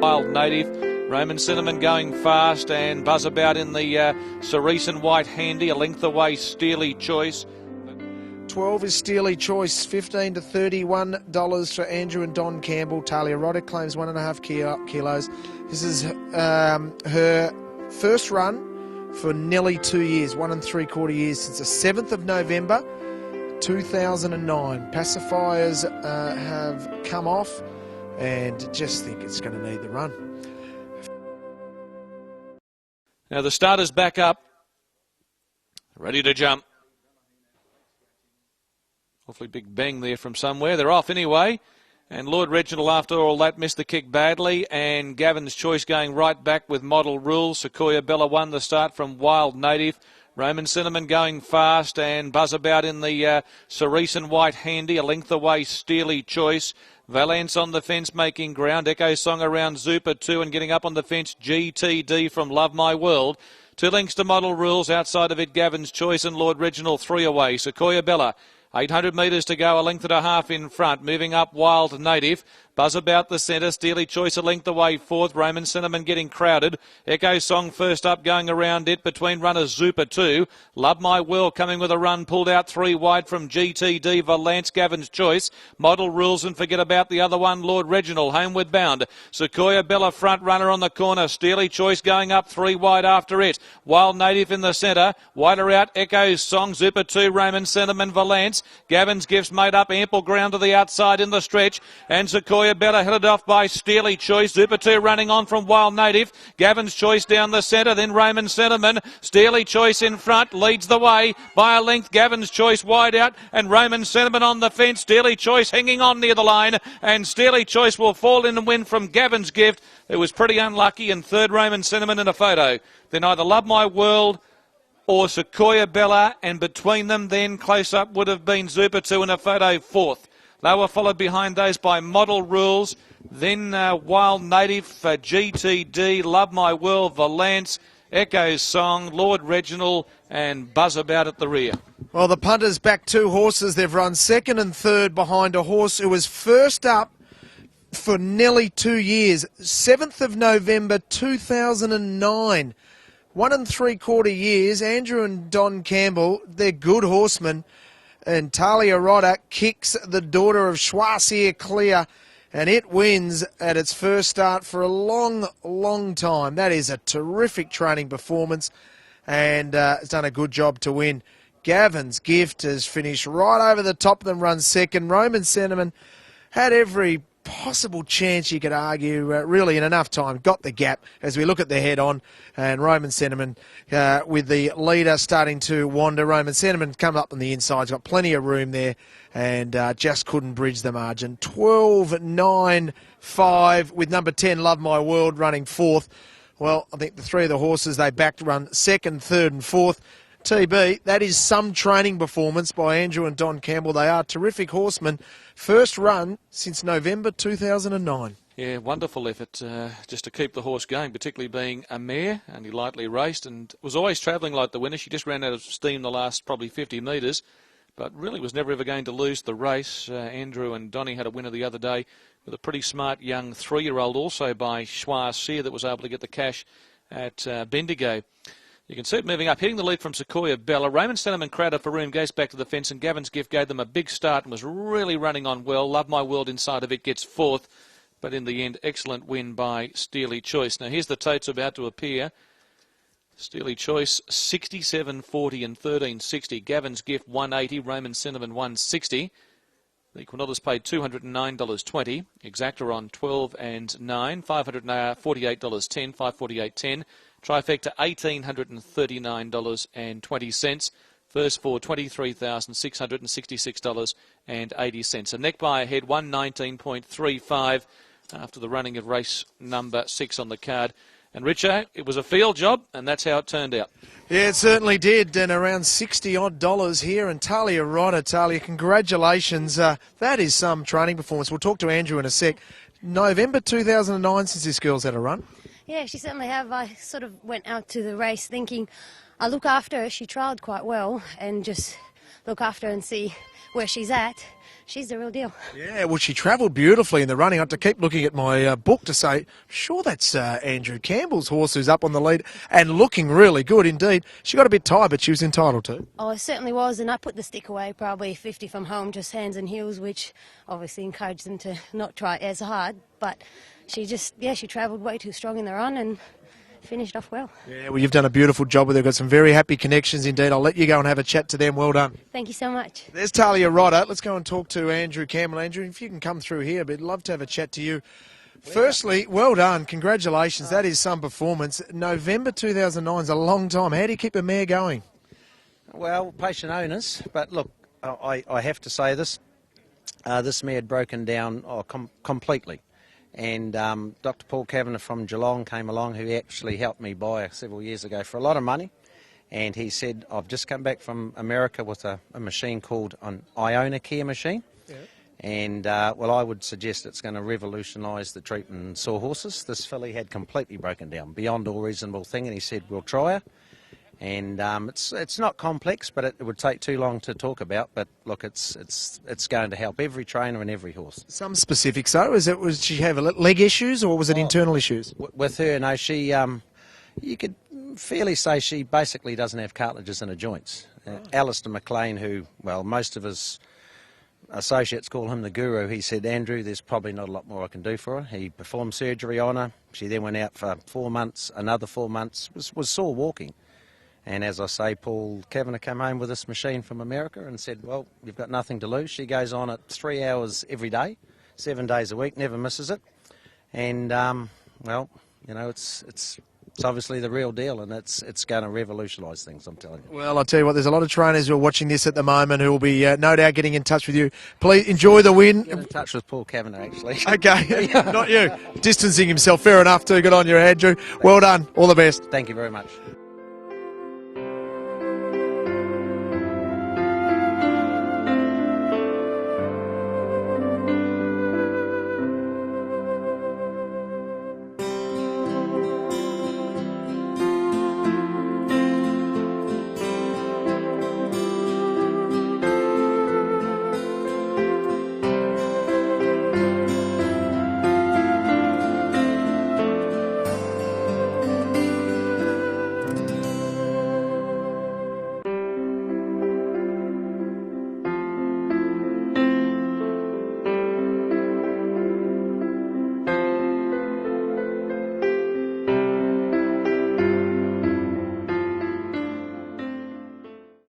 Wild Native. Roman Cinnamon going fast and buzz about in the Cerise and White Handy, a length away Steely Choice. 12 is Steely Choice, $15 to $31 for Andrew and Don Campbell. Talia Roddick claims 1.5 kilos. This is her first run for nearly 2 years, 1 3/4 years, since the 7th of November 2009. Pacifiers have come off and just think it's going to need the run. Now the starter's back up, ready to jump. Awfully big bang there from somewhere. They're off anyway. And Lord Reginald, after all that, missed the kick badly. And Gavin's Choice going right back with Model Rules. Sequoia Bella won the start from Wild Native. Roman Cinnamon going fast and buzz about in the Cerise and White Handy, a length away Steely Choice. Valence on the fence making ground. Echo Song around Zupa 2 and getting up on the fence GTD from Love My World. 2 lengths to Model Rules. Outside of it, Gavin's Choice and Lord Reginald 3 away. Sequoia Bella. 800 metres to go, a length and a half in front. Moving up, Wild Native. Buzz about the centre. Steely Choice a length away fourth. Roman Cinnamon getting crowded. Echo Song first up, going around it between runners Zupa 2. Love My World coming with a run. Pulled out 3 wide from GTD. Valance, Gavin's Choice. Model Rules and forget about the other one. Lord Reginald, homeward bound. Sequoia Bella front runner on the corner. Steely Choice going up 3 wide after it. Wild Native in the centre. Wider out, Echo Song. Zupa 2, Roman Cinnamon, Valance. Gavin's Gifts made up ample ground to the outside in the stretch. And Sequoia Bella headed off by Steely Choice. Zupa 2 running on from Wild Native. Gavin's Choice down the centre. Then Roman Cinnamon. Steely Choice in front. Leads the way by a length. Gavin's Choice wide out. And Roman Cinnamon on the fence. Steely Choice hanging on near the line. And Steely Choice will fall in and win from Gavin's Gift. It was pretty unlucky. And third, Roman Cinnamon in a photo. Then either Love My World or Sequoia Bella, and between them then close up would have been Zupa 2 in a photo fourth. They were followed behind those by Model Rules, then Wild Native, GTD, Love My World, Valance, Echo Song, Lord Reginald and Buzz About at the rear. Well, the punters back 2 horses. They've run second and third behind a horse who was first up for nearly 2 years, 7th of November 2009. 1 3/4 years. Andrew and Don Campbell, they're good horsemen. And Talia Roddick kicks the daughter of Schwarzier clear. And it wins at its first start for a long, long time. That is a terrific training performance. And it's done a good job to win. Gavin's Gift has finished right over the top of them, run second. Roman Cinnamon had every possible chance you could argue, really in enough time, got the gap as we look at the head-on, and Roman Cinnamon with the leader starting to wander. Roman Cinnamon come up on the inside, he's got plenty of room there, and just couldn't bridge the margin. 12.95 with number 10, Love My World, running fourth. Well, I think the 3 of the horses they backed run second, third and fourth. TB, that is some training performance by Andrew and Don Campbell. They are terrific horsemen. First run since November 2009. Yeah, wonderful effort just to keep the horse going, particularly being a mare, only lightly raced, and was always travelling like the winner. She just ran out of steam the last probably 50 metres, but really was never ever going to lose the race. Andrew and Donnie had a winner the other day with a pretty smart young 3-year-old also by Schwarzier that was able to get the cash at Bendigo. You can see it moving up, hitting the lead from Sequoia Bella. Roman Cinnamon Crowder for room goes back to the fence, and Gavin's Gift gave them a big start and was really running on well. Love My World inside of it gets fourth, but in the end, excellent win by Steely Choice. Now here's the totes about to appear. Steely Choice 67.40 and 13.60. Gavin's Gift 180. Roman Cinnamon 160. The Quinollas paid $209.20. Exacta on 12 and 9. $548.10. $548.10. Trifecta $1,839.20. First for $23,666.80. A neck by a head 119.35 after the running of race number 6 on the card. And Richo, it was a field job, and that's how it turned out. Yeah, it certainly did, and around $60 here. And Talia Roddick, Talia, congratulations. That is some training performance. We'll talk to Andrew in a sec. November 2009 since this girl's had a run. Yeah, she certainly have. I sort of went out to the race thinking I'll look after her. She trialled quite well and just look after her and see where she's at, she's the real deal. Yeah, well, she travelled beautifully in the running. I have to keep looking at my book to say, sure, that's Andrew Campbell's horse who's up on the lead and looking really good indeed. She got a bit tired, but she was entitled to. Oh, it certainly was, and I put the stick away probably 50 from home, just hands and heels, which obviously encouraged them to not try as hard. But she just, she travelled way too strong in the run and finished off well. Yeah, well, you've done a beautiful job with her. Got some very happy connections indeed. I'll let you go and have a chat to them. Well done. Thank you so much. There's Talia Rodder. Let's go and talk to Andrew Campbell. Andrew, if you can come through here, but I'd love to have a chat to you. Firstly, well done. Congratulations. That is some performance. November 2009 is a long time. How do you keep a mare going? Well, patient owners, but look, I have to say this. This mare had broken down completely. And Dr. Paul Kavanagh from Geelong came along, who actually helped me buy her several years ago for a lot of money. And he said, I've just come back from America with a machine called an Iona Care machine. Yeah. And, well, I would suggest it's going to revolutionise the treatment in sore horses. This filly had completely broken down, beyond all reasonable thing, and he said, we'll try her. And it's not complex, but it would take too long to talk about. But look, it's going to help every trainer and every horse. Some specifics though. Was she have leg issues or was it internal issues? With her, no. She you could fairly say she basically doesn't have cartilages in her joints. Alistair McLean, who, well, most of his associates call him the guru, he said, Andrew, there's probably not a lot more I can do for her. He performed surgery on her. She then went out for 4 months, another 4 months, was sore walking. And as I say, Paul Kavanagh came home with this machine from America and said, well, you've got nothing to lose. She goes on at 3 hours every day, 7 days a week, never misses it. And, well, you know, it's obviously the real deal, and it's going to revolutionise things, I'm telling you. Well, I'll tell you what, there's a lot of trainers who are watching this at the moment who will be no doubt getting in touch with you. Please enjoy the win. Get in touch with Paul Kavanagh, actually. Okay, not you. Distancing himself, fair enough too. Good on you, Andrew. Well done. All the best. Thank you very much.